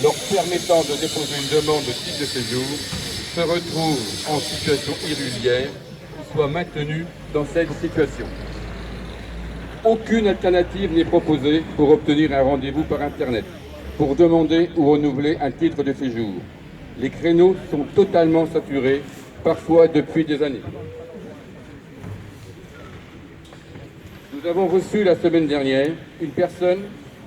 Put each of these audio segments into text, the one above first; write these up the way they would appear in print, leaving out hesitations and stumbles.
leur permettant de déposer une demande de titre de séjour se retrouvent en situation irrégulière ou soient maintenus dans cette situation. Aucune alternative n'est proposée pour obtenir un rendez-vous par Internet, pour demander ou renouveler un titre de séjour. Les créneaux sont totalement saturés, parfois depuis des années. Nous avons reçu la semaine dernière une personne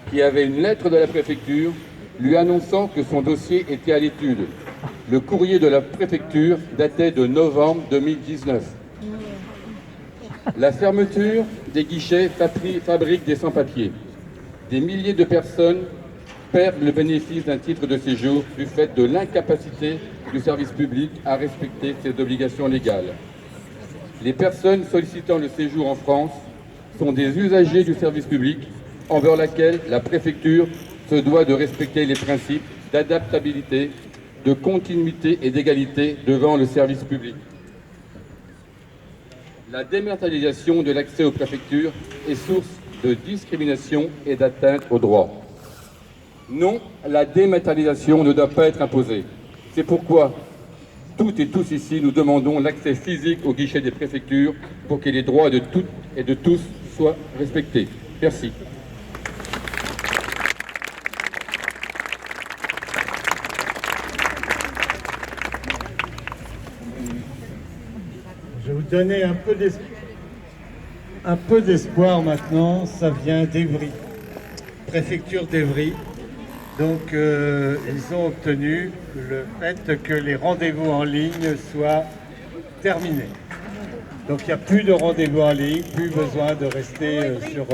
qui avait une lettre de la préfecture lui annonçant que son dossier était à l'étude. Le courrier de la préfecture datait de novembre 2019. La fermeture des guichets fabrique des sans-papiers. Des milliers de personnes perdent le bénéfice d'un titre de séjour du fait de l'incapacité du service public à respecter ses obligations légales. Les personnes sollicitant le séjour en France sont des usagers du service public envers lesquels la préfecture se doit de respecter les principes d'adaptabilité, de continuité et d'égalité devant le service public. La dématérialisation de l'accès aux préfectures est source de discrimination et d'atteinte aux droits. Non, la dématérialisation ne doit pas être imposée. C'est pourquoi toutes et tous ici, nous demandons l'accès physique aux guichets des préfectures pour que les droits de toutes et de tous soient respectés. Merci. Je vais vous donner un peu d'espoir maintenant. Ça vient d'Evry, préfecture d'Evry. Donc ils ont obtenu le fait que les rendez-vous en ligne soient terminés. Donc il n'y a plus de rendez-vous en ligne, plus besoin de rester sur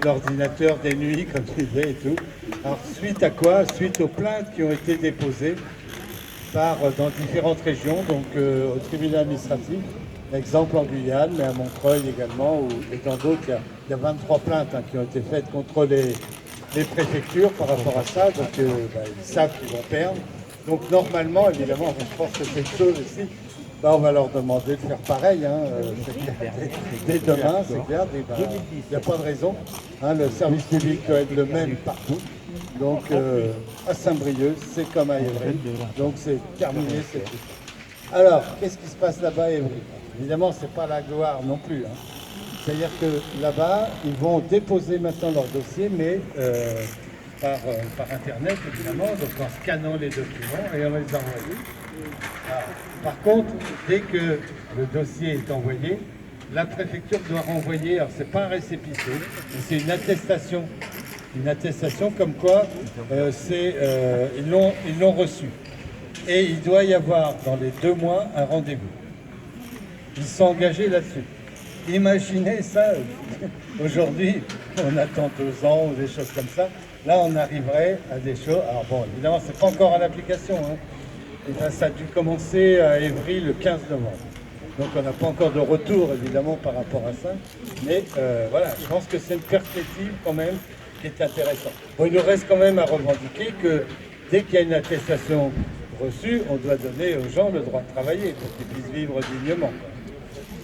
l'ordinateur des nuits, comme tu disais et tout. Alors suite à quoi? Suite aux plaintes qui ont été déposées dans différentes régions, donc au tribunal administratif, exemple en Guyane, mais à Montreuil également, et dans d'autres, il y a 23 plaintes qui ont été faites contre les préfectures par rapport à ça, donc ils savent qu'ils vont perdre. Donc normalement, évidemment, je pense que c'est une chose aussi, on va leur demander de faire pareil, dès demain, c'est clair, il n'y a pas de raison. Le service public doit être le même partout. Donc à Saint-Brieuc, c'est comme à Évry, donc c'est terminé, c'est tout. Alors, qu'est-ce qui se passe là-bas à Évry? Évidemment, ce n'est pas la gloire non plus. C'est-à-dire que là-bas, ils vont déposer maintenant leur dossier, mais par Internet, évidemment, donc en scannant les documents et on va les envoyer. Alors, par contre, dès que le dossier est envoyé, la préfecture doit renvoyer, alors c'est pas un récépissé, mais c'est une attestation. Une attestation comme quoi ils l'ont reçu. Et il doit y avoir dans les 2 mois un rendez-vous. Ils sont engagés là-dessus. Imaginez ça, aujourd'hui, on attend 2 ans ou des choses comme ça. Là, on arriverait à des choses. Alors bon, évidemment, c'est pas encore en application. Et là, ça a dû commencer à Évry le 15 novembre. Donc on n'a pas encore de retour, évidemment, par rapport à ça. Mais voilà, je pense que c'est une perspective quand même qui est intéressante. Bon, il nous reste quand même à revendiquer que dès qu'il y a une attestation reçue, on doit donner aux gens le droit de travailler pour qu'ils puissent vivre dignement.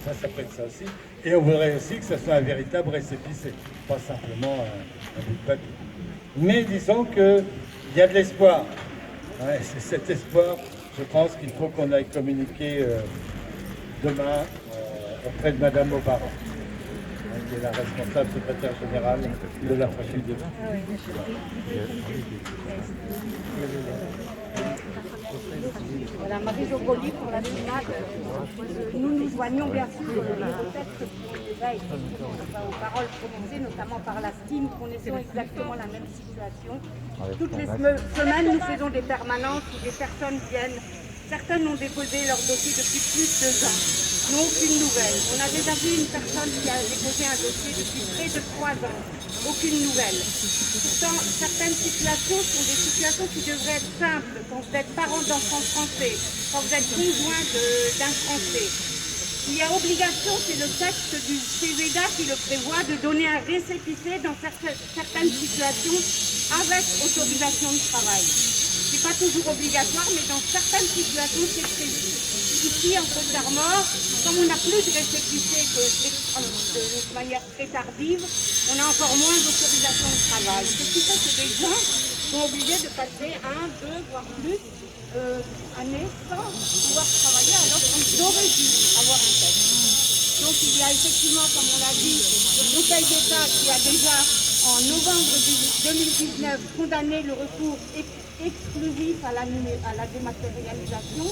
Ça peut être ça aussi. Et on voudrait aussi que ce soit un véritable récépissé, pas simplement un bout de papier. Mais disons qu'il y a de l'espoir. C'est cet espoir, je pense qu'il faut qu'on aille communiquer demain auprès de Madame Obara, qui est la responsable secrétaire générale de la préfecture. Voilà, Marie Jogoli pour la CIMAD. Nous nous joignons bien sûr peut-être aux paroles prononcées, notamment par la STIM, connaissons exactement la même situation. Toutes les semaines, nous faisons des permanences où des personnes viennent. Certaines ont déposé leur dossier depuis plus de 2 ans, n'ont aucune nouvelle. On a déjà vu une personne qui a déposé un dossier depuis près de 3 ans, aucune nouvelle. Pourtant, certaines situations sont des situations qui devraient être simples. Quand vous êtes parent d'enfants français, quand vous êtes conjoint d'un Français, il y a obligation, c'est le texte du CESEDA qui le prévoit, de donner un récépissé dans certaines situations avec autorisation de travail. Ce n'est pas toujours obligatoire, mais dans certaines situations, c'est prévu. Ici, en Côte d'Armor, comme on n'a plus de récépissé de manière très tardive, on a encore moins d'autorisation de travail. Ce qui fait que des gens sont obligés de passer 1, 2, voire plus années sans pouvoir travailler alors qu'ils auraient dû avoir un texte. Donc il y a effectivement, comme on l'a dit, le Conseil d'État qui a déjà, en novembre 2019, condamné le recours exclusif à la dématérialisation.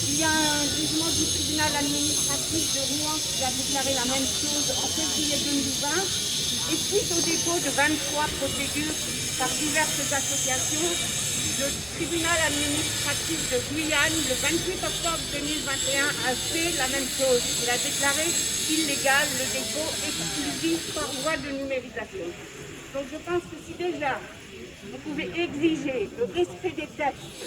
Il y a un jugement du tribunal administratif de Rouen qui a déclaré la même chose en février 2020. Et suite au dépôt de 23 procédures par diverses associations, le tribunal administratif de Guyane, le 28 octobre 2021, a fait la même chose. Il a déclaré illégal le dépôt exclusif par voie de numérisation. Donc je pense que si déjà vous pouvez exiger le respect des textes,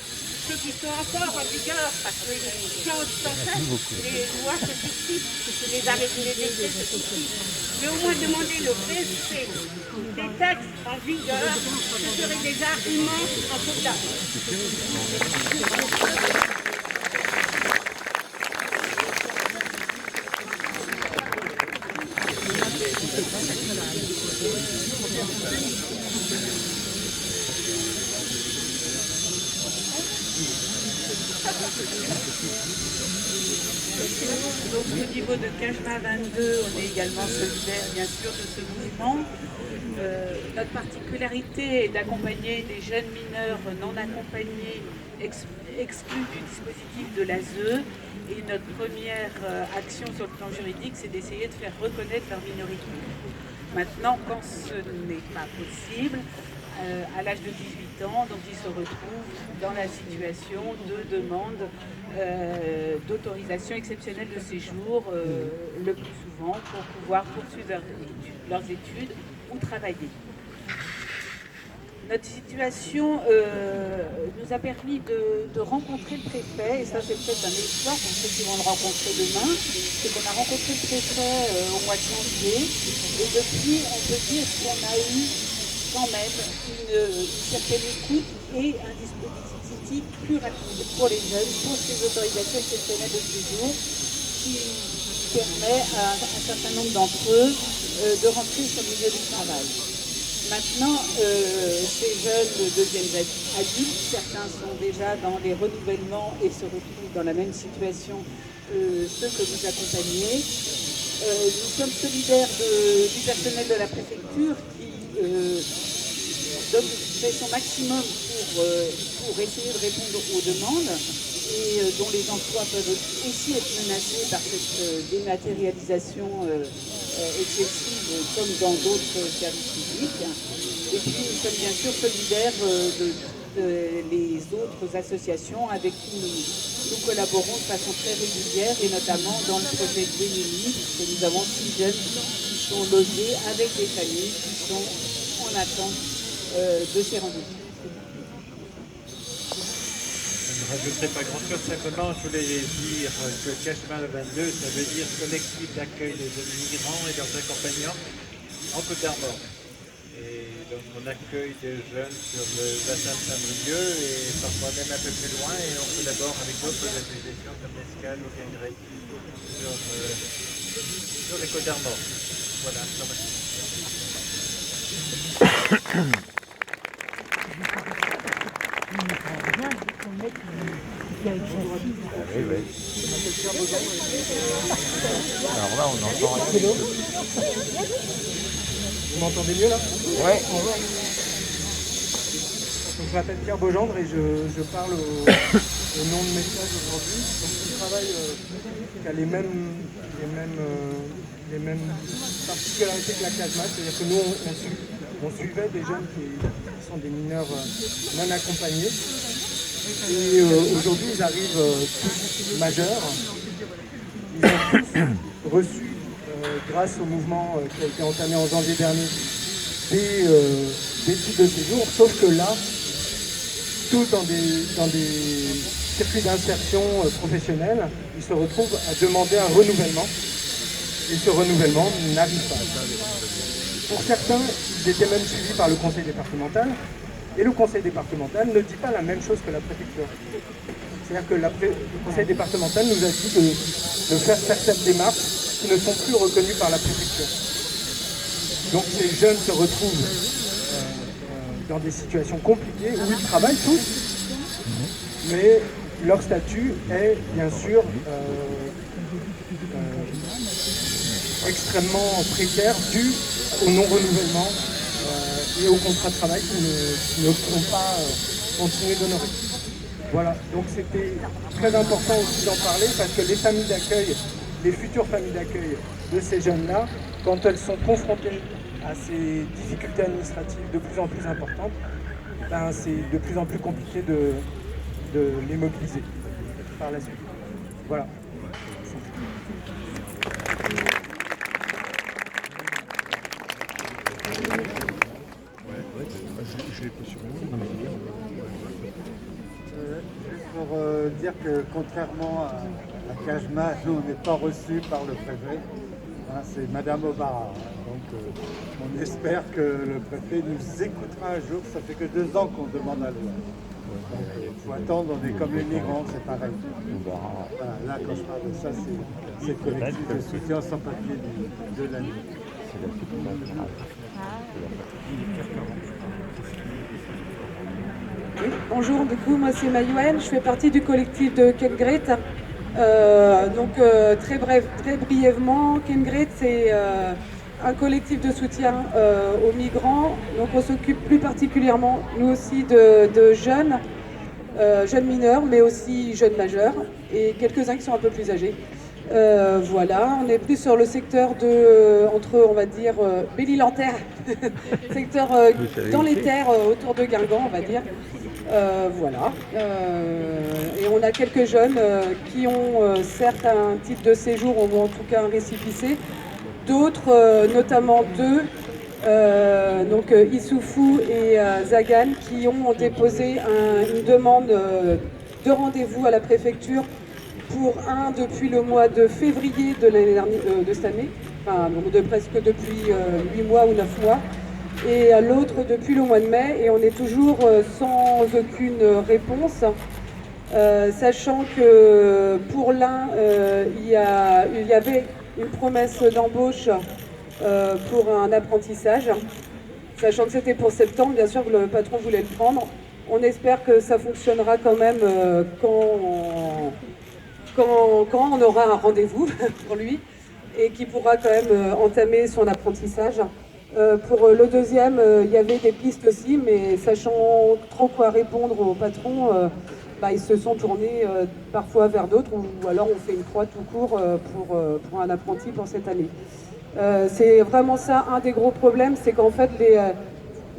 ceux qui sont encore en vigueur, parce qu'ils changent sans cesse, les lois se succèdent, les arrêtés, les décrets se succèdent, mais au moins demander le respect des textes en vigueur, ce serait déjà immense en total. Donc au niveau de CAJMA 22, on est également solidaire bien sûr de ce mouvement. Notre particularité est d'accompagner des jeunes mineurs non accompagnés exclus du dispositif de l'ASE. Et notre première action sur le plan juridique, c'est d'essayer de faire reconnaître leur minorité. Maintenant, quand ce n'est pas possible, à l'âge de 18 ans, donc ils se retrouvent dans la situation de demande d'autorisation exceptionnelle de séjour le plus souvent pour pouvoir poursuivre leurs études ou travailler. Notre situation nous a permis de rencontrer le préfet, et ça c'est peut-être un espoir pour ceux qui vont le rencontrer demain, c'est qu'on a rencontré le préfet au mois de janvier, et depuis on peut dire qu'on a eu quand même une certaine écoute et un dispositif plus rapide pour les jeunes, pour ces autorisations exceptionnelles de séjour, qui permet à un certain nombre d'entre eux de rentrer sur le milieu du travail. Maintenant, ces jeunes deviennent adultes, certains sont déjà dans les renouvellements et se retrouvent dans la même situation que ceux que vous accompagnez. Nous sommes solidaires du personnel de la préfecture qui fait son maximum pour essayer de répondre aux demandes et dont les emplois peuvent aussi être menacés par cette dématérialisation excessive comme dans d'autres services publics. Et puis nous sommes bien sûr solidaires les autres associations avec qui nous collaborons de façon très régulière et notamment dans le projet de Vénélie, puisque nous avons 6 jeunes qui sont logés avec des familles qui sont en attente de ces rendez-vous. Je ne rajouterai pas grand-chose, simplement je voulais dire que CAJMA 22, ça veut dire collectif d'accueil des jeunes migrants et leurs accompagnants en Côte d'Armor. Et donc on accueille des jeunes sur le bassin de Saint-Brieuc et parfois même un peu plus loin, et on collabore avec d'autres associations comme l'Escale ou bien Grec sur les Côtes d'Armor. Voilà, Alors là, on entend rien. Vous m'entendez mieux là? Ouais. Donc, je m'appelle Pierre Beaugendre et je parle au nom de Message aujourd'hui. Donc je travaille qui a les mêmes particularités que la CAJMA, c'est-à-dire que nous on suivait des jeunes qui sont des mineurs non accompagnés. Et aujourd'hui ils arrivent tous majeurs. Ils ont tous reçu, grâce au mouvement qui a été entamé en janvier dernier, des titres de séjour, sauf que là, tous dans des circuits d'insertion professionnelle, ils se retrouvent à demander un renouvellement. Et ce renouvellement n'arrive pas. Pour certains, ils étaient même suivis par le conseil départemental, et le conseil départemental ne dit pas la même chose que la préfecture. C'est-à-dire que le conseil départemental nous a dit de faire certaines démarches qui ne sont plus reconnues par la préfecture. Donc ces jeunes se retrouvent dans des situations compliquées où ils travaillent tous, mais leur statut est bien sûr extrêmement précaire dû au non-renouvellement et au contrat de travail qui ne pourront pas continuer d'honorer. Voilà, donc c'était très important aussi d'en parler parce que les familles d'accueil, les futures familles d'accueil de ces jeunes-là, quand elles sont confrontées à ces difficultés administratives de plus en plus importantes, ben c'est de plus en plus compliqué de les mobiliser par la suite. Voilà. Juste pour dire que contrairement à Cajma, nous on n'est pas reçus par le préfet. Hein, c'est Madame Obara. Donc on espère que le préfet nous écoutera un jour. Ça fait que 2 ans qu'on demande à loi. Donc il faut attendre, on est comme les migrants, c'est pareil. Voilà, là quand je parle de ça, c'est le collectif de soutien sans papier de l'année. Oui, bonjour, du coup moi c'est Mayouen, je fais partie du collectif de Kengret. Très brièvement, Kengret c'est un collectif de soutien aux migrants. Donc on s'occupe plus particulièrement nous aussi de jeunes mineurs mais aussi jeunes majeurs et quelques-uns qui sont un peu plus âgés. Voilà, on est plus sur le secteur entre on va dire Belle-Île-en-Terre, secteur dans les terres autour de Guingamp on va dire. Voilà. Et on a quelques jeunes qui ont certes un titre de séjour ou en tout cas un récépissé, d'autres, notamment 2, donc Issoufou et Zagan, qui ont déposé une demande de rendez-vous à la préfecture pour un depuis le mois de février de l'année dernière, de cette année, enfin presque depuis 8 mois ou 9 mois. Et l'autre depuis le mois de mai, et on est toujours sans aucune réponse, sachant que pour l'un, il y avait une promesse d'embauche pour un apprentissage, sachant que c'était pour septembre, bien sûr que le patron voulait le prendre. On espère que ça fonctionnera quand même quand on aura un rendez-vous pour lui, et qu'il pourra quand même entamer son apprentissage. Pour le deuxième, il y avait des pistes aussi, mais sachant trop quoi répondre au patron, ils se sont tournés parfois vers d'autres, ou alors on fait une croix tout court pour un apprenti pour cette année. C'est vraiment ça, un des gros problèmes, c'est qu'en fait,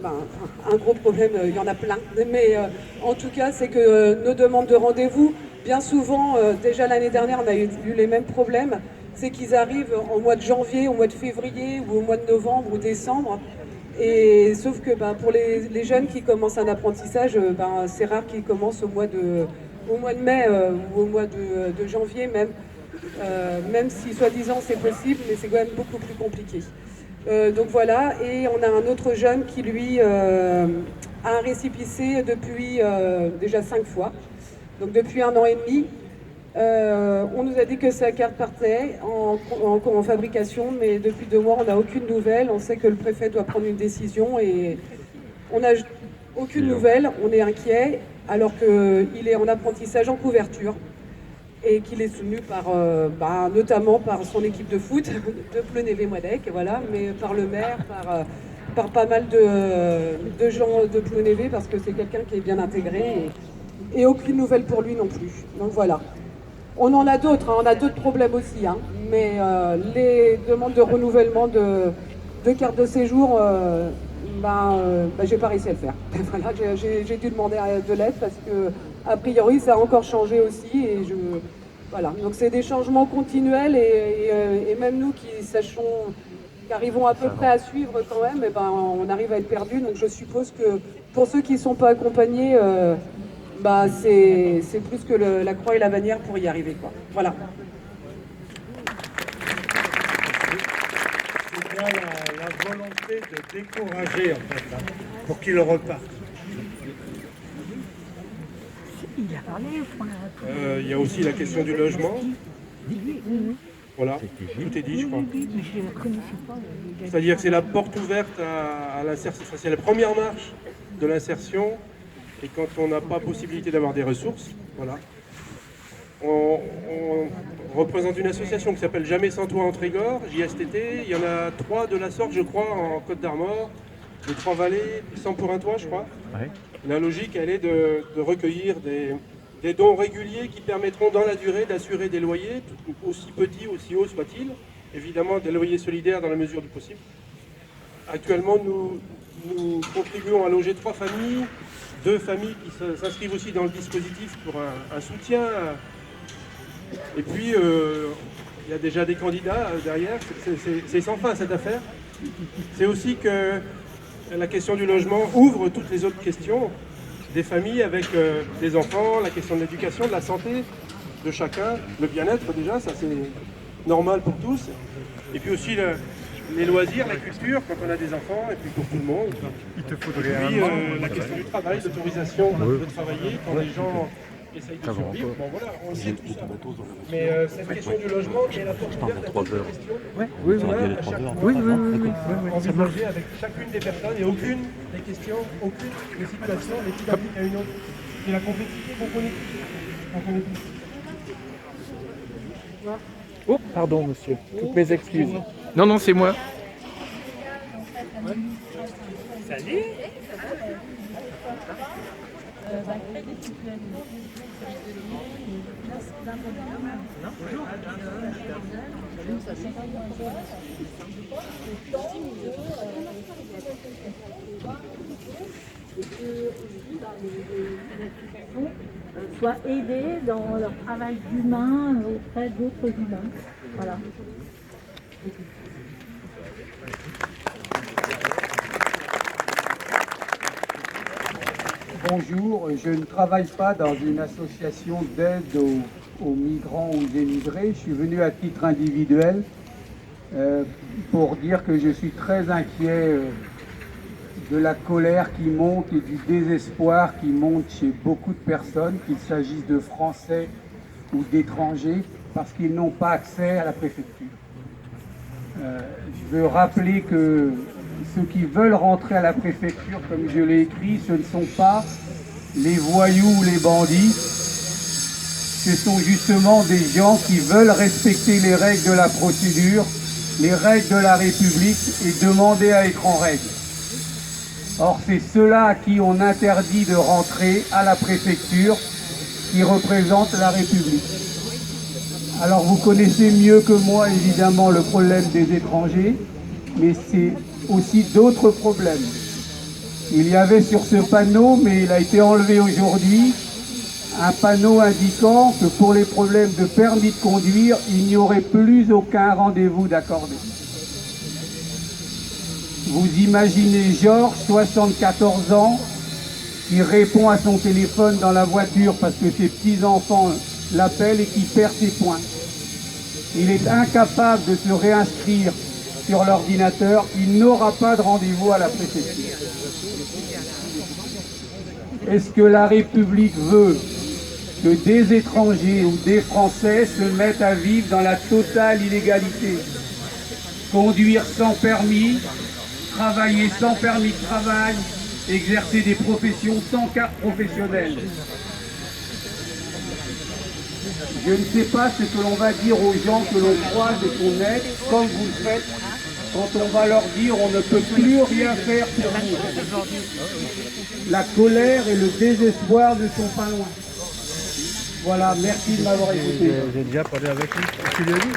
un gros problème, il y en a plein, mais en tout cas, c'est que nos demandes de rendez-vous, bien souvent, déjà l'année dernière, on a eu les mêmes problèmes. C'est qu'ils arrivent en mois de janvier, au mois de février ou au mois de novembre ou décembre. Et sauf que pour les jeunes qui commencent un apprentissage, c'est rare qu'ils commencent au mois de mai ou au mois de janvier même. Même si soi-disant c'est possible, mais c'est quand même beaucoup plus compliqué. Donc voilà, et on a un autre jeune qui lui a un récépissé depuis déjà 5 fois, donc depuis 1 an et demi. On nous a dit que sa carte partait en fabrication, mais depuis 2 mois, on n'a aucune nouvelle. On sait que le préfet doit prendre une décision et on n'a aucune nouvelle. On est inquiet, alors qu'il est en apprentissage en couverture et qu'il est soutenu notamment par son équipe de foot de Plonévé-Moidec, voilà, mais par le maire, par pas mal de gens de Plonévé, parce que c'est quelqu'un qui est bien intégré et aucune nouvelle pour lui non plus. Donc voilà. On en a d'autres, on a d'autres problèmes aussi, mais les demandes de renouvellement de carte de séjour, j'ai pas réussi à le faire. Voilà, j'ai dû demander de l'aide parce que a priori ça a encore changé aussi et voilà. Donc c'est des changements continuels et même nous qui arrivons à peu près à suivre quand même, on arrive à être perdus. Donc je suppose que pour ceux qui ne sont pas accompagnés, c'est plus que la croix et la bannière pour y arriver, quoi. Voilà. C'est bien la volonté de décourager, en fait, pour qu'ils repartent. Il y a aussi la question du logement. Voilà, tout est dit, je crois. C'est-à-dire que c'est la porte ouverte à l'insertion. C'est la première marche de l'insertion et quand on n'a pas possibilité d'avoir des ressources. Voilà. On représente une association qui s'appelle Jamais sans Toit en Trégor, JSTT. Il y en a 3 de la sorte, je crois, en Côte d'Armor, les 3 vallées, 100 pour un toit, je crois. Ouais. La logique, elle est de recueillir des dons réguliers qui permettront dans la durée d'assurer des loyers, aussi petits, aussi hauts soient-ils, évidemment des loyers solidaires dans la mesure du possible. Actuellement, nous contribuons à loger 3 familles, 2 familles qui s'inscrivent aussi dans le dispositif pour un soutien. Et puis, il y a déjà des candidats derrière. C'est sans fin cette affaire. C'est aussi que la question du logement ouvre toutes les autres questions des familles avec des enfants, la question de l'éducation, de la santé de chacun, le bien-être déjà, ça c'est normal pour tous. Et puis aussi les loisirs, la culture, quand on a des enfants, et puis pour tout le monde. Il te Et faudrait puis la question du travail, l'autorisation de travailler quand les gens essayent de survivre. Bon voilà, on sait tout ça. Mais cette question du logement, qui est la porte ouverte à toutes les questions. Envisager avec chacune des personnes et aucune des questions, aucune des situations n'est identique à une autre. C'est la complexité qu'on connaît tous. Oh, pardon, monsieur. Toutes mes excuses. Non, non, c'est moi. Salut. soient aidés dans leur travail d'humain auprès d'autres humains. Voilà. Bonjour, je ne travaille pas dans une association d'aide aux migrants ou aux émigrés. Je suis venu à titre individuel pour dire que je suis très inquiet de la colère qui monte et du désespoir qui monte chez beaucoup de personnes, qu'il s'agisse de Français ou d'étrangers, parce qu'ils n'ont pas accès à la préfecture. Je veux rappeler que ceux qui veulent rentrer à la préfecture, comme je l'ai écrit, ce ne sont pas les voyous ou les bandits, ce sont justement des gens qui veulent respecter les règles de la procédure, les règles de la République et demander à être en règle. Or, c'est ceux-là à qui on interdit de rentrer à la préfecture qui représente la République. Alors, vous connaissez mieux que moi, évidemment, le problème des étrangers, mais c'est aussi d'autres problèmes. Il y avait sur ce panneau, mais il a été enlevé aujourd'hui, un panneau indiquant que pour les problèmes de permis de conduire, il n'y aurait plus aucun rendez-vous d'accordé. Vous imaginez Georges, 74 ans, qui répond à son téléphone dans la voiture parce que ses petits-enfants l'appellent et qui perd ses points. Il est incapable de se réinscrire sur l'ordinateur, il n'aura pas de rendez-vous à la préfecture. Est-ce que la République veut que des étrangers ou des Français se mettent à vivre dans la totale illégalité? Conduire sans permis, travailler sans permis de travail, exercer des professions sans carte professionnelle. Je ne sais pas ce que l'on va dire aux gens que l'on croise et qu'on aide, comme vous le faites, quand on va leur dire on ne peut plus rien faire pour vous. La colère et le désespoir ne sont pas loin. Voilà, merci de m'avoir écouté. J'ai déjà parlé avec lui. Tu l'as dit ?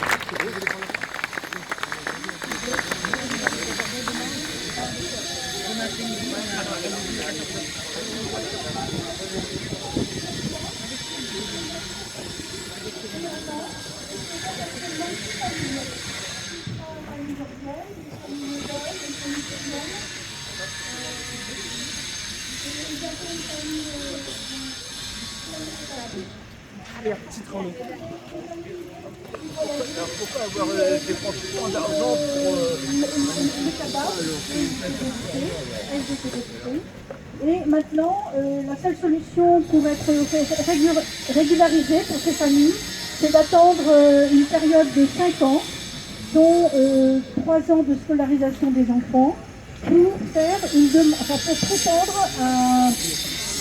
Pourquoi avoir dépensé d'argent pour... Et maintenant, la seule solution pour être régularisée pour ces familles, c'est d'attendre une période de 5 ans, dont 3 ans de scolarisation des enfants, pour faire pour prétendre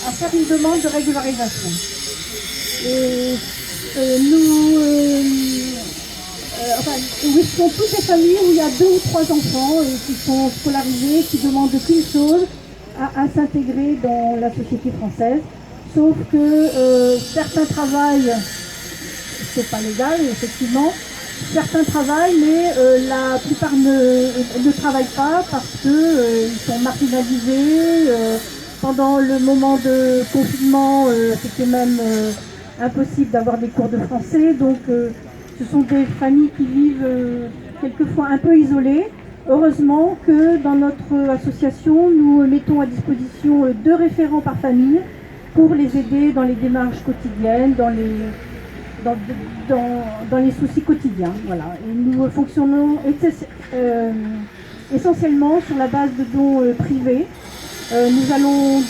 à faire une demande de régularisation. Et ce sont toutes les familles où il y a 2 ou 3 enfants qui sont scolarisés, qui demandent qu'une chose, à s'intégrer dans la société française. Sauf que certains travaillent, c'est pas légal effectivement, certains travaillent, mais la plupart ne travaillent pas parce qu'ils sont marginalisés. Pendant le moment de confinement, c'était même impossible d'avoir des cours de français. Donc ce sont des familles qui vivent quelquefois un peu isolées. Heureusement que dans notre association, nous mettons à disposition 2 référents par famille pour les aider dans les démarches quotidiennes, dans les soucis quotidiens. Voilà. Et nous fonctionnons essentiellement sur la base de dons privés. Nous avons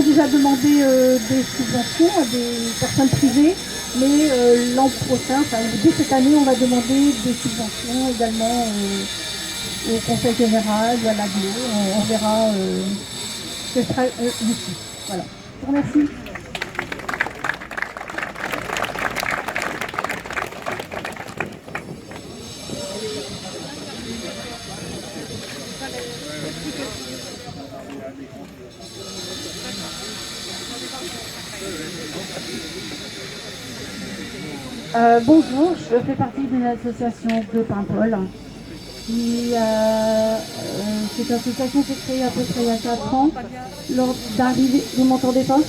déjà demandé des subventions à des personnes privées, mais l'an prochain, dès cette année, on va demander des subventions également au Conseil général ou à l'AGLO. On verra ce que sera ici. Voilà. Je vous remercie. Bonjour, je fais partie d'une association de Paimpol. Cette association s'est créée à peu près il y a 4 ans, lors d'arrivée. Vous m'entendez pas?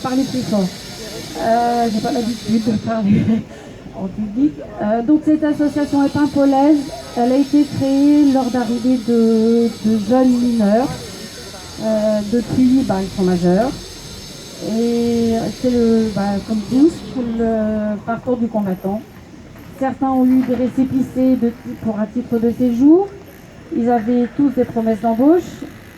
Parlez plus fort. J'ai pas l'habitude de parler en public. Donc cette association est paimpolaise. Elle a été créée lors d'arrivée de jeunes mineurs. Depuis, ils sont majeurs. Et c'est comme tous, le parcours du combattant. Certains ont eu des récépissés pour un titre de séjour. Ils avaient tous des promesses d'embauche.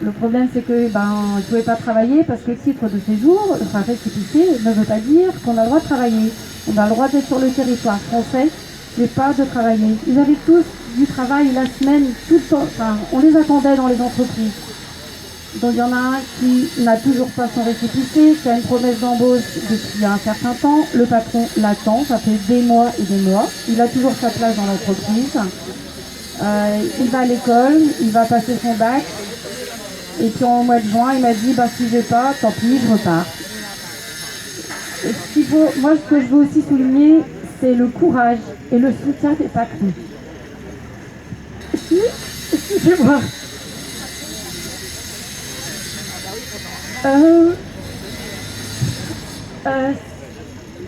Le problème, c'est qu'ils ne pouvaient pas travailler parce que le titre de séjour, enfin récépissé, ne veut pas dire qu'on a le droit de travailler. On a le droit d'être sur le territoire français, mais pas de travailler. Ils avaient tous du travail la semaine, tout le temps. Enfin, on les attendait dans les entreprises. Donc il y en a un qui n'a toujours pas son récépissé, qui a une promesse d'embauche depuis un certain temps. Le patron l'attend, ça fait des mois et des mois. Il a toujours sa place dans l'entreprise. Il va à l'école, il va passer son bac. Et puis en mois de juin, il m'a dit si j'ai pas, tant pis, je repars. Et moi, ce que je veux aussi souligner, c'est le courage et le soutien des patrons. Excusez-moi.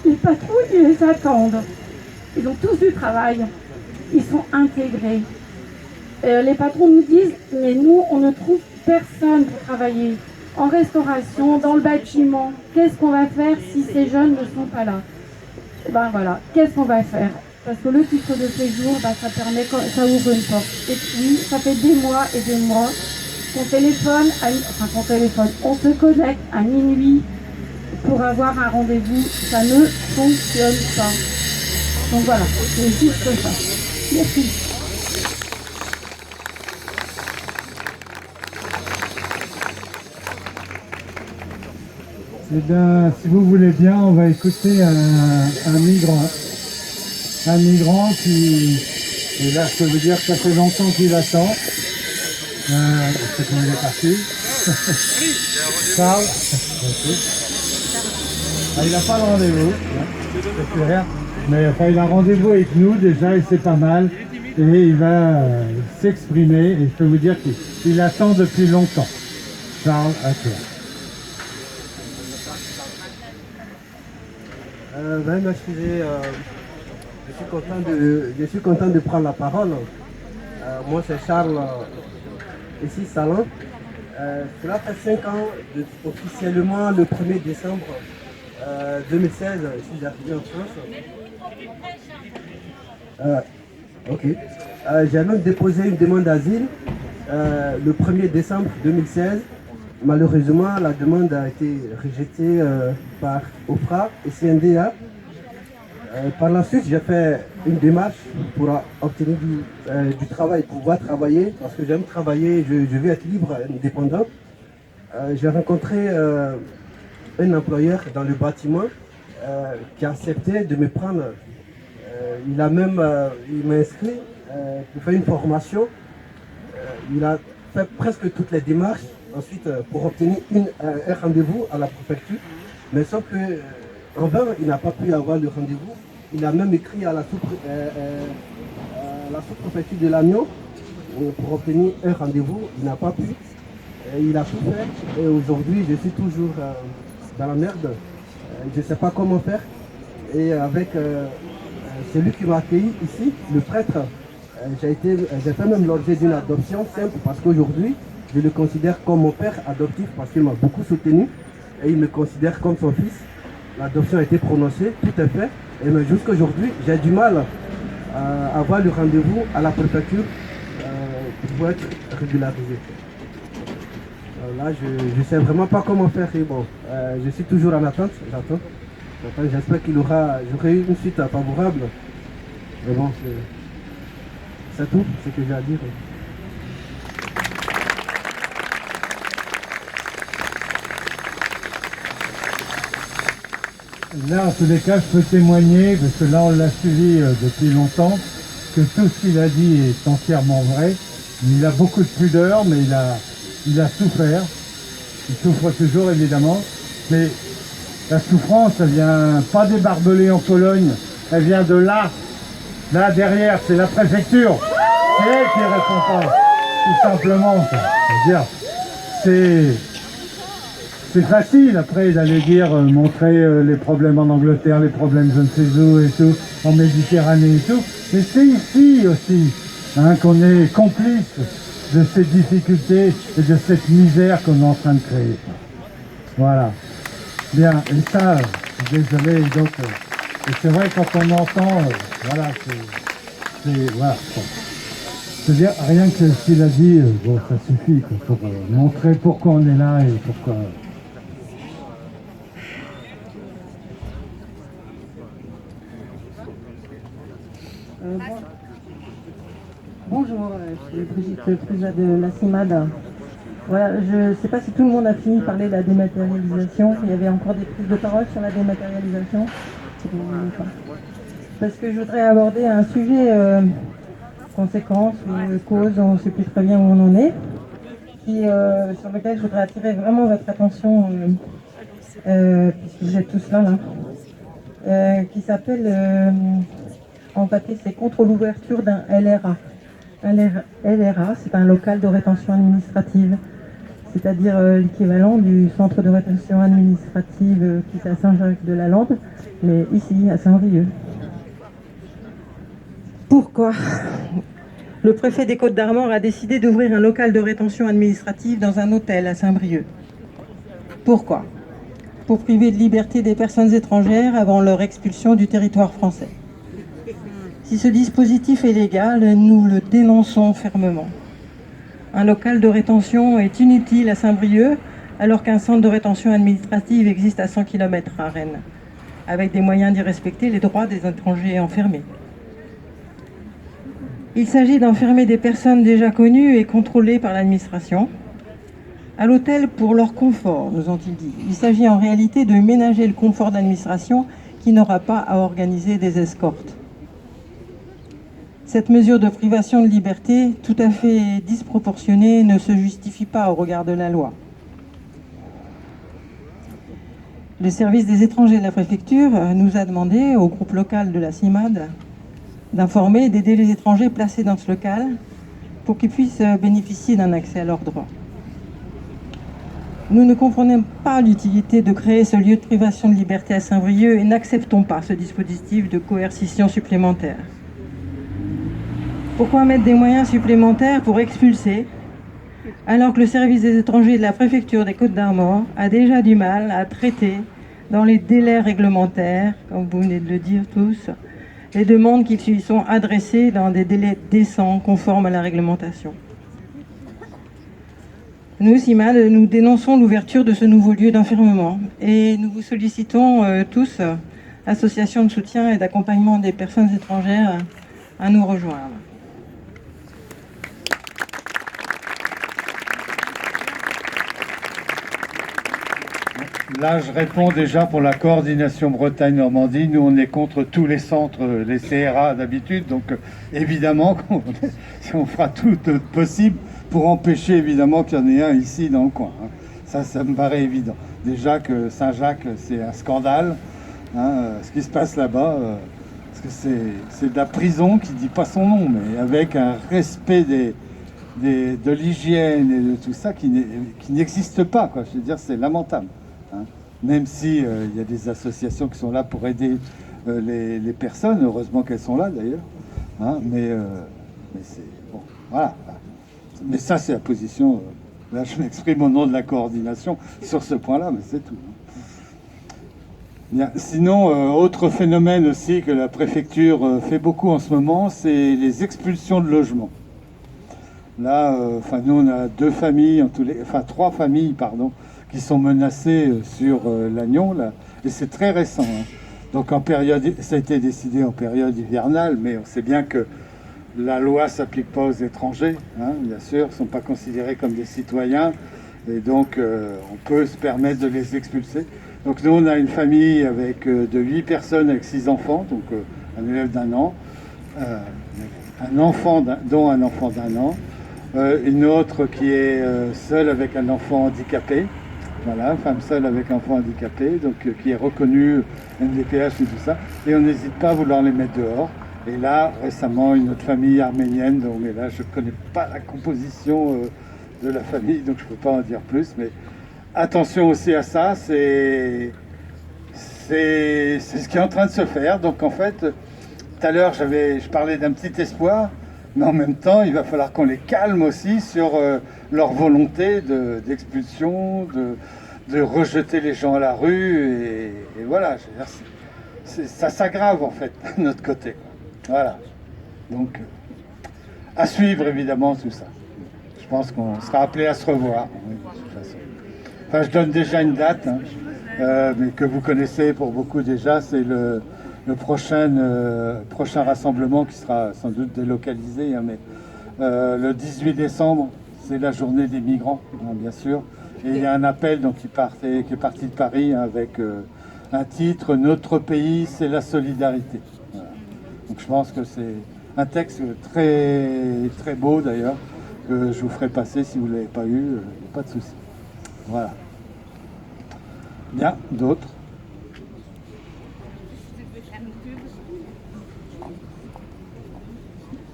Les patrons, ils les attendent. Ils ont tous du travail. Ils sont intégrés. Les patrons nous disent, mais nous, on ne trouve personne pour travailler. En restauration, dans le bâtiment, qu'est-ce qu'on va faire si ces jeunes ne sont pas là? Voilà, qu'est-ce qu'on va faire? Parce que le titre de séjour, ça permet, ça ouvre une porte. Et puis, ça fait des mois et des mois qu'on téléphone, on se connecte à minuit pour avoir un rendez-vous. Ça ne fonctionne pas. Donc voilà, c'est juste ça. Merci. Eh bien, si vous voulez bien, on va écouter un migrant. Un migrant qui, et là je peux vous dire que ça fait longtemps qu'il attend. C'est qu'on est parti. Charles. Il n'a pas de rendez-vous. C'est plus rien. Mais il a rendez-vous avec nous déjà et c'est pas mal. Et il va s'exprimer. Et je peux vous dire qu'il attend depuis longtemps. Charles, à toi. Je suis content de prendre la parole. Moi c'est Charles, ici Salon. Cela fait 5 ans, officiellement le 1er décembre 2016, je suis arrivé en France. J'ai même déposé une demande d'asile le 1er décembre 2016. Malheureusement, la demande a été rejetée par OFRA et CNDA. Par la suite, j'ai fait une démarche pour obtenir du travail, pouvoir travailler, parce que j'aime travailler, je veux être libre, indépendant. J'ai rencontré un employeur dans le bâtiment qui a accepté de me prendre. Il m'a inscrit pour faire une formation. Il a fait presque toutes les démarches ensuite pour obtenir un rendez-vous à la préfecture. Mais sauf que en vain, il n'a pas pu avoir le rendez-vous. Il a même écrit à la sous-préfecture de Lannion pour obtenir un rendez-vous. Il n'a pas pu. Et il a tout fait. Et aujourd'hui, je suis toujours dans la merde. Je ne sais pas comment faire. Et avec celui qui m'a accueilli ici, le prêtre, j'ai fait même l'objet d'une adoption simple parce qu'aujourd'hui, je le considère comme mon père adoptif parce qu'il m'a beaucoup soutenu et il me considère comme son fils. L'adoption a été prononcée, tout est fait. Et mais jusqu'à aujourd'hui, j'ai du mal à avoir le rendez-vous à la préfecture pour être régularisé. Là, je ne sais vraiment pas comment faire. Et bon, je suis toujours en attente, j'attends. J'espère j'aurai une suite favorable. Mais bon, c'est tout ce que j'ai à dire. Là, en tous les cas, je peux témoigner, parce que là, on l'a suivi depuis longtemps, que tout ce qu'il a dit est entièrement vrai. Il a beaucoup de pudeur, mais il a souffert. Il souffre toujours, évidemment. Mais la souffrance, elle vient pas des barbelés en Pologne, elle vient de là. Là, derrière, c'est la préfecture. C'est elle qui répond pas, tout simplement. Je veux dire, c'est facile après d'aller dire, montrer les problèmes en Angleterre, les problèmes je ne sais où et tout, en Méditerranée et tout. Mais c'est ici aussi qu'on est complice de ces difficultés et de cette misère qu'on est en train de créer. Voilà. Bien, et ça, je suis désolé, donc, et c'est vrai quand on entend, voilà, voilà. Bon. C'est-à-dire, rien que ce qu'il a dit, bon, ça suffit quoi, pour montrer pourquoi on est là et pourquoi... Bonjour, je suis Brigitte Prisa de la CIMAD. Voilà, je ne sais pas si tout le monde a fini de parler de la dématérialisation. Il y avait encore des prises de parole sur la dématérialisation. Parce que je voudrais aborder un sujet, conséquence ou cause, on ne sait plus très bien où on en est, sur lequel je voudrais attirer vraiment votre attention, puisque vous êtes tous là, qui s'appelle, en papier, c'est contre l'ouverture d'un LRA. LRA, c'est un local de rétention administrative, c'est-à-dire l'équivalent du centre de rétention administrative qui est à Saint-Jacques-de-la-Lande, mais ici, à Saint-Brieuc. Pourquoi ? Le préfet des Côtes-d'Armor a décidé d'ouvrir un local de rétention administrative dans un hôtel à Saint-Brieuc. Pourquoi ? Pour priver de liberté des personnes étrangères avant leur expulsion du territoire français. Si ce dispositif est légal, nous le dénonçons fermement. Un local de rétention est inutile à Saint-Brieuc, alors qu'un centre de rétention administrative existe à 100 km à Rennes, avec des moyens d'y respecter les droits des étrangers enfermés. Il s'agit d'enfermer des personnes déjà connues et contrôlées par l'administration à l'hôtel pour leur confort, nous ont-ils dit. Il s'agit en réalité de ménager le confort de l'administration qui n'aura pas à organiser des escortes. Cette mesure de privation de liberté, tout à fait disproportionnée, ne se justifie pas au regard de la loi. Le service des étrangers de la préfecture nous a demandé, au groupe local de la CIMAD, d'informer et d'aider les étrangers placés dans ce local pour qu'ils puissent bénéficier d'un accès à leurs droits. Nous ne comprenons pas l'utilité de créer ce lieu de privation de liberté à Saint-Brieuc et n'acceptons pas ce dispositif de coercition supplémentaire. Pourquoi mettre des moyens supplémentaires pour expulser, alors que le service des étrangers de la préfecture des Côtes-d'Armor a déjà du mal à traiter dans les délais réglementaires, comme vous venez de le dire tous, les demandes qui lui sont adressées dans des délais décents, conformes à la réglementation. Nous, CIMAD, nous dénonçons l'ouverture de ce nouveau lieu d'enfermement et nous vous sollicitons tous associations de soutien et d'accompagnement des personnes étrangères à nous rejoindre. Là, je réponds déjà pour la coordination Bretagne-Normandie. Nous, on est contre tous les centres, les CRA d'habitude. Donc, évidemment, on fera tout possible pour empêcher, évidemment, qu'il y en ait un ici dans le coin. Ça me paraît évident. Déjà que Saint-Jacques, c'est un scandale, ce qui se passe là-bas. Parce que c'est de la prison qui ne dit pas son nom, mais avec un respect de l'hygiène et de tout ça qui n'existe pas, quoi. Je veux dire, c'est lamentable. Même si il y a des associations qui sont là pour aider les personnes, heureusement qu'elles sont là d'ailleurs, mais c'est bon, voilà. Mais ça, c'est la position. Là, je m'exprime au nom de la coordination sur ce point-là, mais c'est tout. Bien. Sinon, autre phénomène aussi que la préfecture fait beaucoup en ce moment, c'est les expulsions de logements. Là, nous, on a trois familles, pardon, qui sont menacées sur Lannion, là, et c'est très récent. Donc ça a été décidé en période hivernale, mais on sait bien que la loi ne s'applique pas aux étrangers, bien sûr, ils ne sont pas considérés comme des citoyens, et donc on peut se permettre de les expulser. Donc nous, on a une famille avec de 8 personnes avec 6 enfants, donc un élève d'1 an, un enfant dont un enfant d'1 an, une autre qui est seule avec un enfant handicapé, voilà, femme seule avec enfant handicapé, donc qui est reconnue MDPH et tout ça, et on n'hésite pas à vouloir les mettre dehors. Et là, récemment, une autre famille arménienne, donc, mais là, je ne connais pas la composition de la famille, donc je ne peux pas en dire plus, mais attention aussi à ça, c'est ce qui est en train de se faire. Donc en fait, tout à l'heure, je parlais d'un petit espoir, mais en même temps, il va falloir qu'on les calme aussi sur leur volonté d'expulsion, de rejeter les gens à la rue, et voilà, je veux dire, ça s'aggrave en fait, de notre côté. Voilà, donc à suivre évidemment tout ça. Je pense qu'on sera appelé à se revoir, oui, de toute façon. Enfin, je donne déjà une date, mais que vous connaissez pour beaucoup déjà, c'est le prochain rassemblement qui sera sans doute délocalisé, mais le 18 décembre, c'est la journée des migrants, bien sûr. Et il y a un appel donc, qui est parti de Paris avec un titre « Notre pays, c'est la solidarité ». Voilà. Donc je pense que c'est un texte très, très beau d'ailleurs, que je vous ferai passer si vous ne l'avez pas eu, pas de souci. Voilà. Bien, d'autres?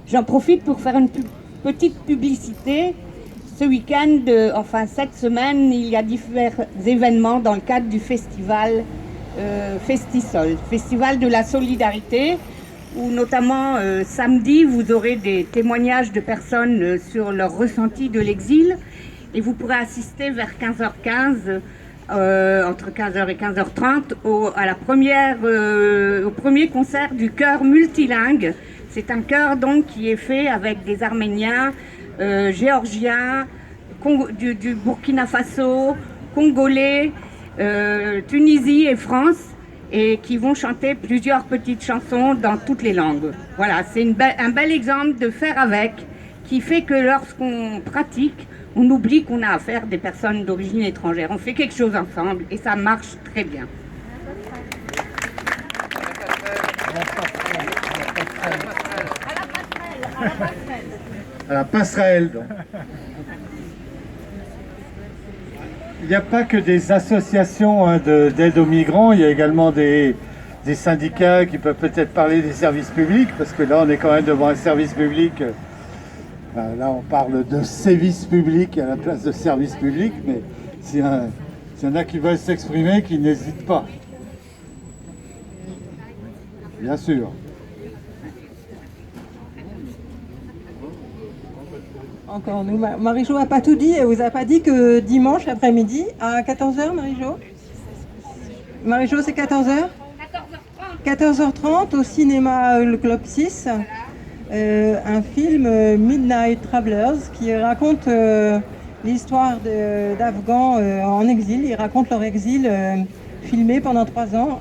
J'en profite pour faire une petite publicité. Ce week-end, cette semaine, il y a divers événements dans le cadre du festival Festisol, Festival de la Solidarité, où notamment samedi, vous aurez des témoignages de personnes sur leur ressenti de l'exil, et vous pourrez assister vers 15h15, entre 15h et 15h30, au premier concert du chœur multilingue. C'est un chœur donc qui est fait avec des Arméniens, Géorgiens, du Burkina Faso, Congolais, Tunisie et France, et qui vont chanter plusieurs petites chansons dans toutes les langues. Voilà, c'est un bel exemple de faire avec, qui fait que lorsqu'on pratique, on oublie qu'on a affaire à des personnes d'origine étrangère. On fait quelque chose ensemble et ça marche très bien. À la passerelle, donc. Il n'y a pas que des associations d'aide aux migrants, il y a également des syndicats qui peuvent peut-être parler des services publics, parce que là on est quand même devant un service public. Là on parle de sévice public à la place de service public, mais s'il y en a qui veulent s'exprimer, qu'ils n'hésitent pas. Bien sûr. Encore nous. Marie-Jo n'a pas tout dit. Elle vous a pas dit que dimanche après-midi à 14h, Marie-Jo? Marie-Jo, c'est 14h 14h30 au cinéma Le Club 6. Un film Midnight Travelers qui raconte l'histoire d'Afghans en exil. Ils racontent leur exil filmé pendant 3 ans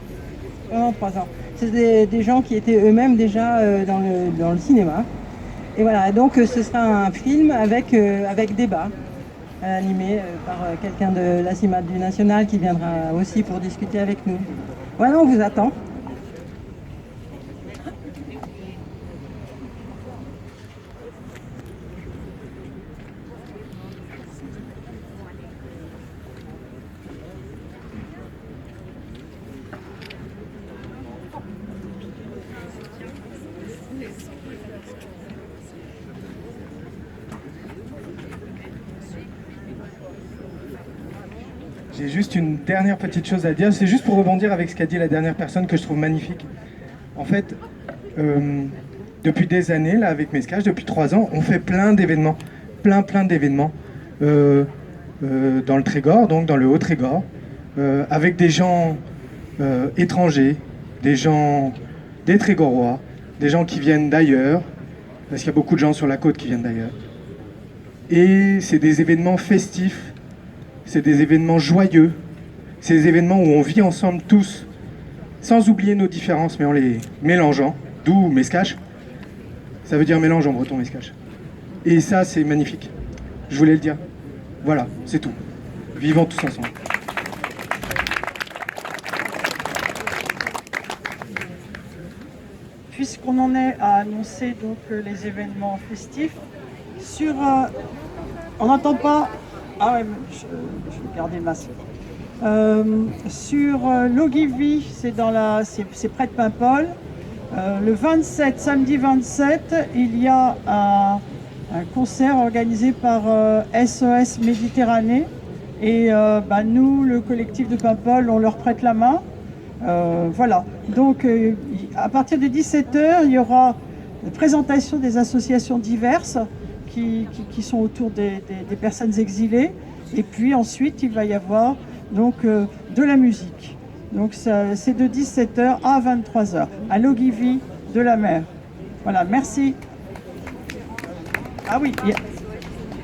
pendant 3 ans. C'est des gens qui étaient eux-mêmes déjà dans le cinéma. Et voilà, donc ce sera un film avec débat, animé par quelqu'un de la CIMAD du National qui viendra aussi pour discuter avec nous. Voilà, on vous attend. J'ai juste une dernière petite chose à dire, c'est juste pour rebondir avec ce qu'a dit la dernière personne que je trouve magnifique. En fait, depuis des années, là, avec Mescache, depuis 3 ans, on fait plein d'événements, plein d'événements dans le Trégor, donc dans le Haut-Trégor, avec des gens étrangers, des gens des Trégorois, des gens qui viennent d'ailleurs, parce qu'il y a beaucoup de gens sur la côte qui viennent d'ailleurs. Et c'est des événements festifs, c'est des événements joyeux, c'est des événements où on vit ensemble tous, sans oublier nos différences, mais en les mélangeant, d'où Mescache. Ça veut dire mélange en breton, Mescache. Et ça, c'est magnifique. Je voulais le dire. Voilà, c'est tout. Vivons tous ensemble. Puisqu'on en est à annoncer donc les événements festifs, sur... on n'entend pas... Ah ouais, je vais garder le masque. Sur l'Ogivie, c'est près de Paimpol. Le 27, samedi 27, il y a un concert organisé par SOS Méditerranée. Et nous, le collectif de Paimpol, on leur prête la main. Voilà. Donc, à partir de 17h, il y aura une présentation des associations diverses qui sont autour des personnes exilées. Et puis ensuite, il va y avoir donc, de la musique. Donc c'est de 17h à 23h, à l'Ogivie de la Mer. Voilà, merci. Ah oui,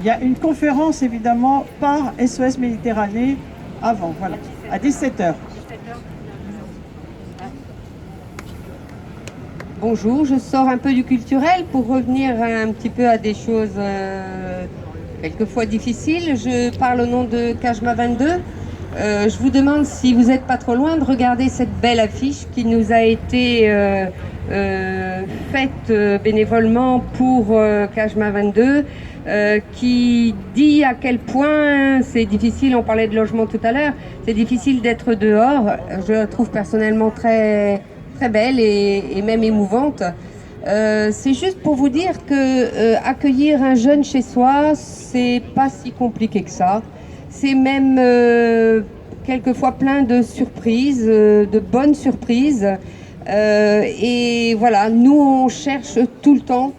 il y a une conférence évidemment par SOS Méditerranée avant, voilà, à 17h. Bonjour, je sors un peu du culturel pour revenir un petit peu à des choses quelquefois difficiles. Je parle au nom de Kajma 22. Je vous demande, si vous n'êtes pas trop loin, de regarder cette belle affiche qui nous a été faite bénévolement pour Kajma 22, qui dit à quel point c'est difficile, on parlait de logement tout à l'heure, c'est difficile d'être dehors. Je la trouve personnellement très belle et même émouvante. C'est juste pour vous dire que accueillir un jeune chez soi, c'est pas si compliqué que ça. C'est même quelquefois plein de surprises, de bonnes surprises. Et voilà, nous on cherche tout le temps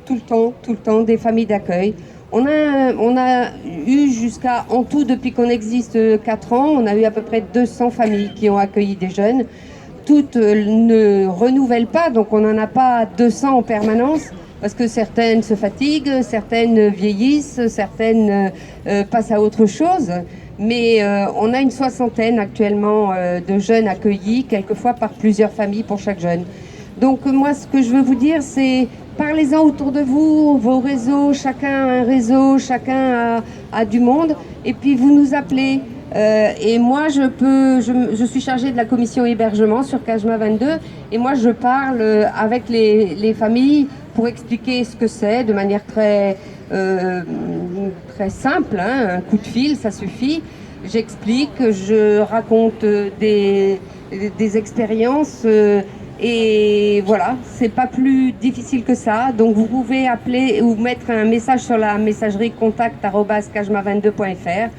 des familles d'accueil. On a eu jusqu'à, en tout depuis qu'on existe 4 ans, on a eu à peu près 200 familles qui ont accueilli des jeunes. Toutes ne renouvellent pas, donc on n'en a pas 200 en permanence, parce que certaines se fatiguent, certaines vieillissent, certaines passent à autre chose. Mais on a une 60aine actuellement de jeunes accueillis, quelquefois par plusieurs familles pour chaque jeune. Donc moi, ce que je veux vous dire, c'est parlez-en autour de vous, vos réseaux, chacun a un réseau, chacun a du monde, et puis vous nous appelez. Et moi, je suis chargée de la commission hébergement sur Kajma 22, et moi je parle avec les familles pour expliquer ce que c'est de manière très simple, hein, un coup de fil, ça suffit. J'explique, je raconte des expériences et voilà, c'est pas plus difficile que ça. Donc vous pouvez appeler ou mettre un message sur la messagerie contact@kajma22.fr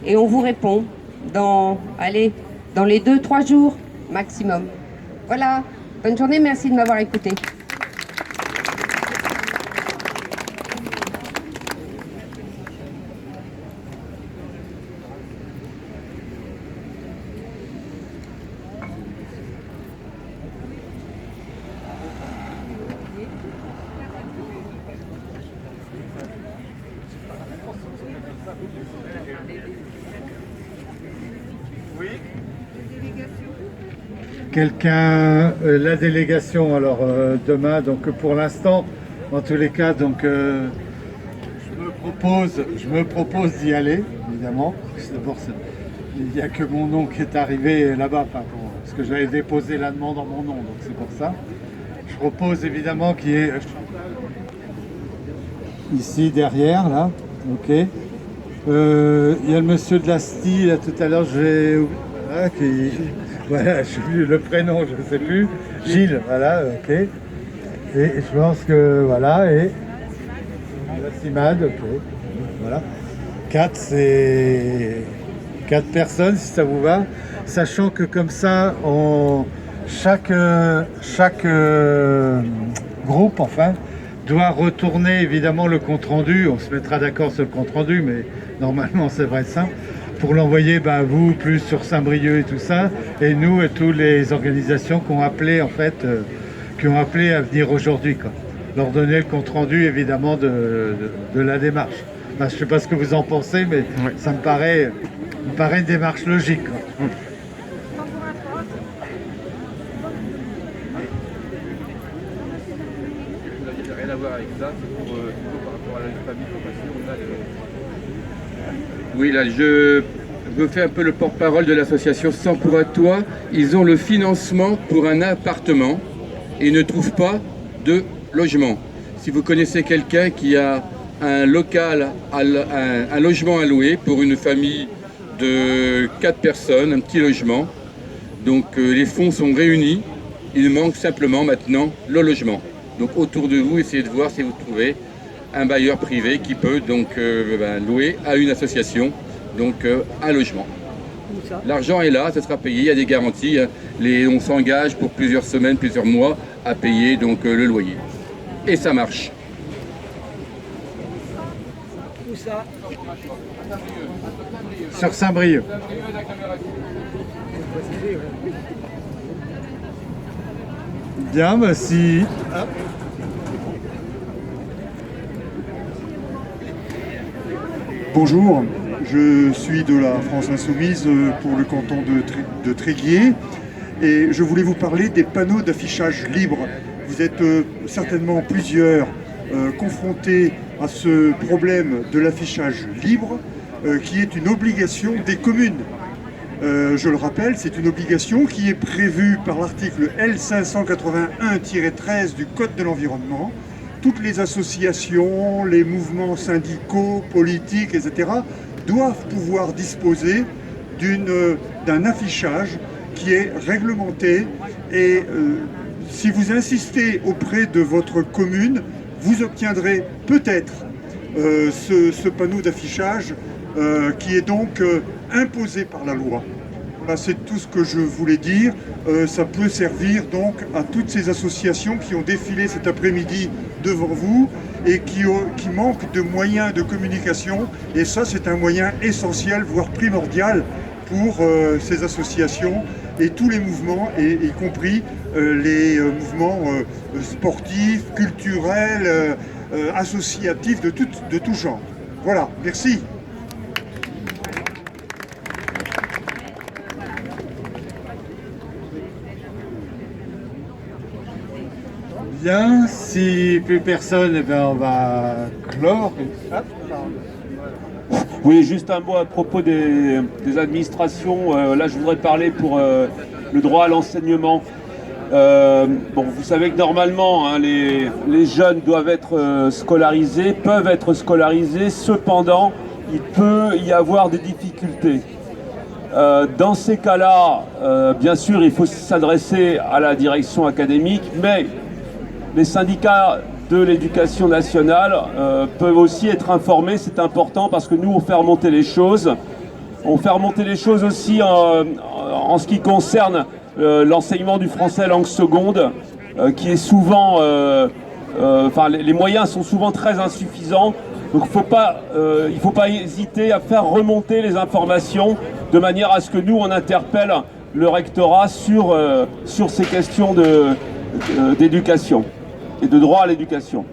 et on vous répond dans les 2-3 jours maximum. Voilà, bonne journée, merci de m'avoir écouté. quelqu'un, la délégation, alors demain, donc pour l'instant, en tous les cas, donc je me propose d'y aller, évidemment. D'abord, il n'y a que mon nom qui est arrivé là-bas, parce que j'avais déposé la demande en mon nom, donc c'est pour ça. Je propose évidemment qu'il y ait ici derrière, là, ok. Il y a le monsieur de la STI, là, tout à l'heure, voilà, je sais plus le prénom, je ne sais plus. Gilles, voilà, ok. Et je pense que, voilà, et la CIMAD, ok. Voilà. 4 personnes, si ça vous va. Sachant que comme ça, chaque groupe, enfin, doit retourner évidemment le compte-rendu. On se mettra d'accord sur le compte-rendu, mais normalement, ça devrait être simple. Pour l'envoyer, vous, plus sur Saint-Brieuc et tout ça, et nous et toutes les organisations qui ont appelé, en fait, à venir aujourd'hui, quoi. Leur donner le compte-rendu, évidemment, de la démarche. Je ne sais pas ce que vous en pensez, mais oui, ça me paraît une démarche logique, quoi. Ça n'a rien à voir avec ça, c'est pour par rapport à la famille formation. Oui, là, je fais un peu le porte-parole de l'association 100 pour à toi. Ils ont le financement pour un appartement et ne trouvent pas de logement. Si vous connaissez quelqu'un qui a un local, un logement à louer pour une famille de 4 personnes, un petit logement, donc les fonds sont réunis, il manque simplement maintenant le logement. Donc autour de vous, essayez de voir si vous trouvez un bailleur privé qui peut donc louer à une association donc un logement. L'argent est là, ça sera payé, il y a des garanties, hein. On s'engage pour plusieurs semaines, plusieurs mois à payer donc le loyer. Et ça marche. Où ça? Sur Saint-Brieuc. Bien, si... Hop. Bonjour, je suis de la France Insoumise pour le canton de Tréguier et je voulais vous parler des panneaux d'affichage libre. Vous êtes certainement plusieurs confrontés à ce problème de l'affichage libre qui est une obligation des communes. Je le rappelle, c'est une obligation qui est prévue par l'article L581-13 du Code de l'environnement. Toutes les associations, les mouvements syndicaux, politiques, etc. doivent pouvoir disposer d'un affichage qui est réglementé et si vous insistez auprès de votre commune, vous obtiendrez peut-être ce panneau d'affichage qui est donc imposé par la loi. Voilà, c'est tout ce que je voulais dire. Ça peut servir donc à toutes ces associations qui ont défilé cet après-midi devant vous et qui manquent de moyens de communication. Et ça, c'est un moyen essentiel, voire primordial pour ces associations et tous les mouvements, y compris les mouvements sportifs, culturels, associatifs de tout genre. Voilà, merci. Bien, si plus personne, on va clore. Oui, juste un mot à propos des administrations. Là, je voudrais parler pour le droit à l'enseignement. Vous savez que normalement, hein, les jeunes doivent être scolarisés, peuvent être scolarisés. Cependant, il peut y avoir des difficultés. Dans ces cas-là, bien sûr, il faut s'adresser à la direction académique, mais les syndicats de l'éducation nationale peuvent aussi être informés, c'est important parce que nous on fait remonter les choses. On fait remonter les choses aussi en ce qui concerne l'enseignement du français langue seconde, qui est souvent, les moyens sont souvent très insuffisants. Donc il ne faut pas hésiter à faire remonter les informations de manière à ce que nous on interpelle le rectorat sur ces questions d'éducation et de droit à l'éducation.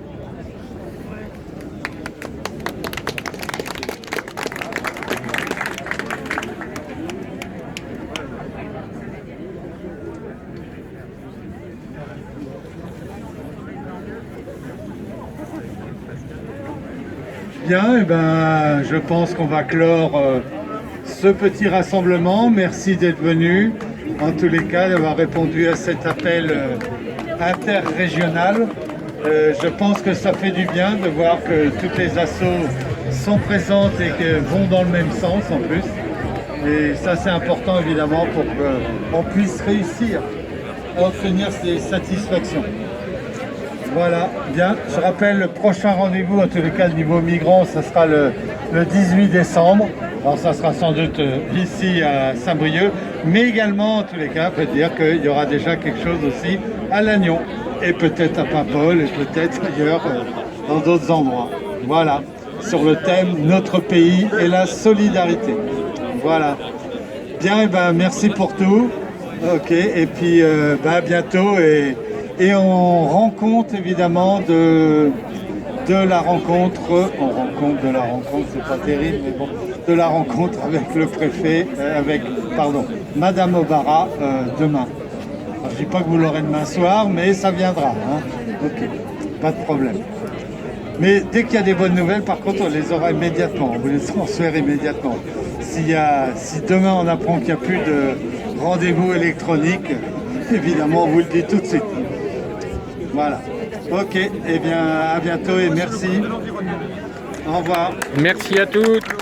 Bien, je pense qu'on va clore ce petit rassemblement. Merci d'être venu, en tous les cas, d'avoir répondu à cet appel interrégional. Je pense que ça fait du bien de voir que toutes les assos sont présentes et que vont dans le même sens en plus. Et ça, c'est important évidemment pour qu'on puisse réussir à obtenir ces satisfactions. Voilà, bien. Je rappelle le prochain rendez-vous, en tous les cas, niveau migrants, ça sera le 18 décembre. Alors, ça sera sans doute ici à Saint-Brieuc, mais également, en tous les cas, on peut dire qu'il y aura déjà quelque chose aussi à Lannion, et peut-être à Paimpol, et peut-être ailleurs, dans d'autres endroits. Voilà, sur le thème « Notre pays et la solidarité ». Voilà. Bien, merci pour tout. Ok, et puis à bientôt. Et on rend compte évidemment de la rencontre, c'est pas terrible, mais bon, de la rencontre avec le préfet, Madame Obara demain. Alors, je dis pas que vous l'aurez demain soir, mais ça viendra. Hein. Ok, pas de problème. Mais dès qu'il y a des bonnes nouvelles, par contre, on les aura immédiatement, on vous les transfère immédiatement. Si demain on apprend qu'il n'y a plus de rendez-vous électronique, évidemment on vous le dit tout de suite. Voilà. Ok, à bientôt et merci. Au revoir. Merci à toutes.